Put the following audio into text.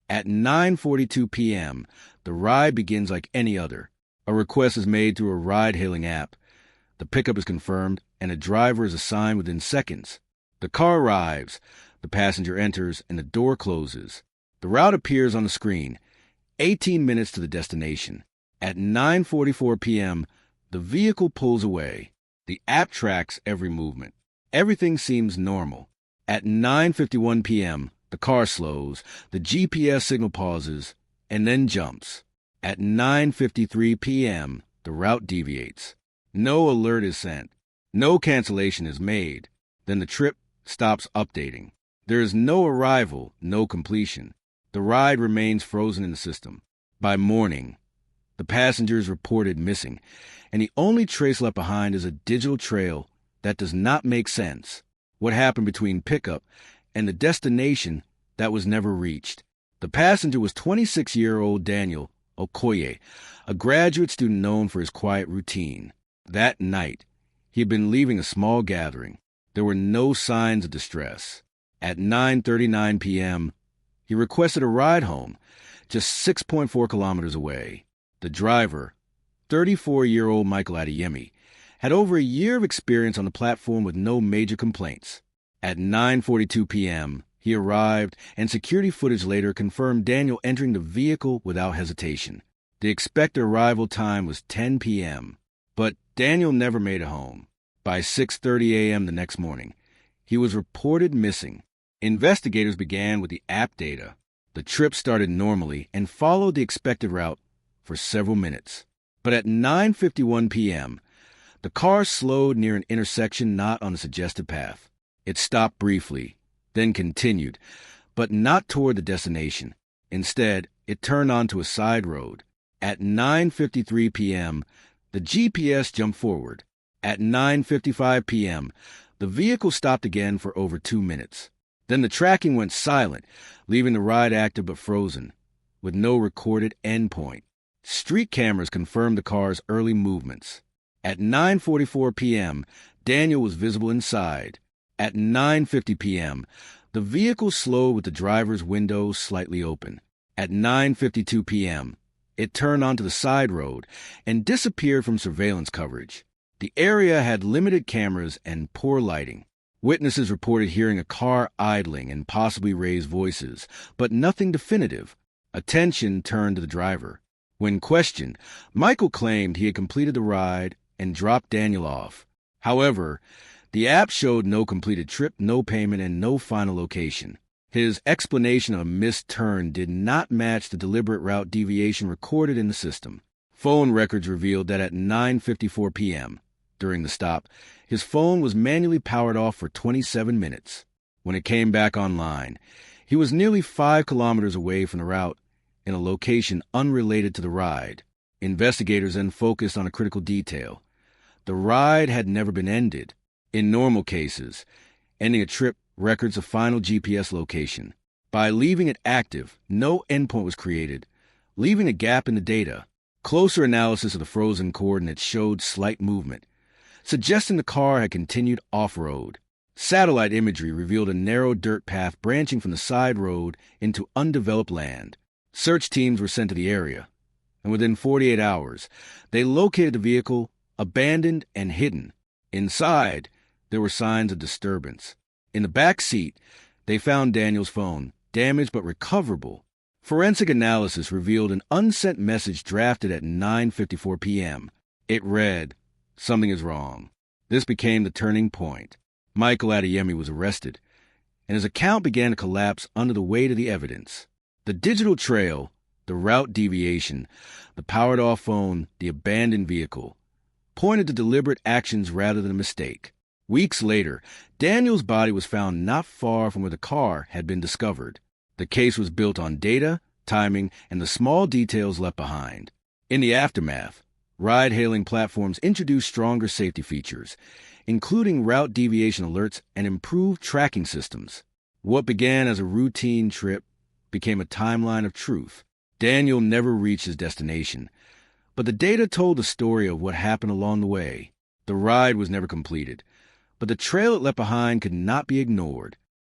At 9:42 p.m., the ride begins like any other. A request is made through a ride-hailing app. The pickup is confirmed, and a driver is assigned within seconds. The car arrives, the passenger enters, and the door closes. The route appears on the screen, 18 minutes to the destination. At 9:44 p.m., the vehicle pulls away. The app tracks every movement. Everything seems normal. At 9:51 p.m., the car slows, the GPS signal pauses, and then jumps. At 9:53 p.m., the route deviates. No alert is sent. No cancellation is made. Then the trip stops updating. There is no arrival, no completion. The ride remains frozen in the system. By morning, the passengers reported missing, and the only trace left behind is a digital trail that does not make sense. What happened between pickup and the destination that was never reached? The passenger was 26-year-old Daniel Okoye, a graduate student known for his quiet routine. That night, he had been leaving a small gathering. There were no signs of distress. At 9:39 p.m., he requested a ride home, just 6.4 kilometers away. The driver, 34-year-old Michael Adeyemi, had over a year of experience on the platform with no major complaints. At 9:42 p.m., he arrived, and security footage later confirmed Daniel entering the vehicle without hesitation. The expected arrival time was 10 p.m., but Daniel never made it home. By 6:30 a.m. the next morning, he was reported missing. Investigators began with the app data. The trip started normally and followed the expected route for several minutes. But at 9:51 p.m., the car slowed near an intersection not on the suggested path. It stopped briefly, then continued, but not toward the destination. Instead, it turned onto a side road. At 9:53 p.m., the GPS jumped forward. At 9:55 p.m., the vehicle stopped again for over 2 minutes. Then the tracking went silent, leaving the ride active but frozen, with no recorded endpoint. Street cameras confirmed the car's early movements. At 9:44 p.m., Daniel was visible inside. At 9:50 p.m., the vehicle slowed with the driver's window slightly open. At 9:52 p.m., it turned onto the side road and disappeared from surveillance coverage. The area had limited cameras and poor lighting. Witnesses reported hearing a car idling and possibly raised voices, but nothing definitive. Attention turned to the driver. When questioned, Michael claimed he had completed the ride and dropped Daniel off. However, the app showed no completed trip, no payment, and no final location. His explanation of a missed turn did not match the deliberate route deviation recorded in the system. Phone records revealed that at 9:54 p.m., during the stop, his phone was manually powered off for 27 minutes. When it came back online, he was nearly 5 kilometers away from the route in a location unrelated to the ride. Investigators then focused on a critical detail. The ride had never been ended. In normal cases, ending a trip records a final GPS location. By leaving it active, no endpoint was created, leaving a gap in the data. Closer analysis of the frozen coordinates showed slight movement, suggesting the car had continued off-road. Satellite imagery revealed a narrow dirt path branching from the side road into undeveloped land. Search teams were sent to the area, and within 48 hours, they located the vehicle, abandoned and hidden. Inside, there were signs of disturbance. In the back seat, they found Daniel's phone, damaged but recoverable. Forensic analysis revealed an unsent message drafted at 9:54 p.m. It read, "Something is wrong." This became the turning point. Michael Adeyemi was arrested, and his account began to collapse under the weight of the evidence. The digital trail, the route deviation, the powered-off phone, the abandoned vehicle, pointed to deliberate actions rather than a mistake. Weeks later, Daniel's body was found not far from where the car had been discovered. The case was built on data, timing, and the small details left behind. In the aftermath, ride-hailing platforms introduced stronger safety features, including route deviation alerts and improved tracking systems. What began as a routine trip became a timeline of truth. Daniel never reached his destination, but the data told the story of what happened along the way. The ride was never completed, but the trail it left behind could not be ignored.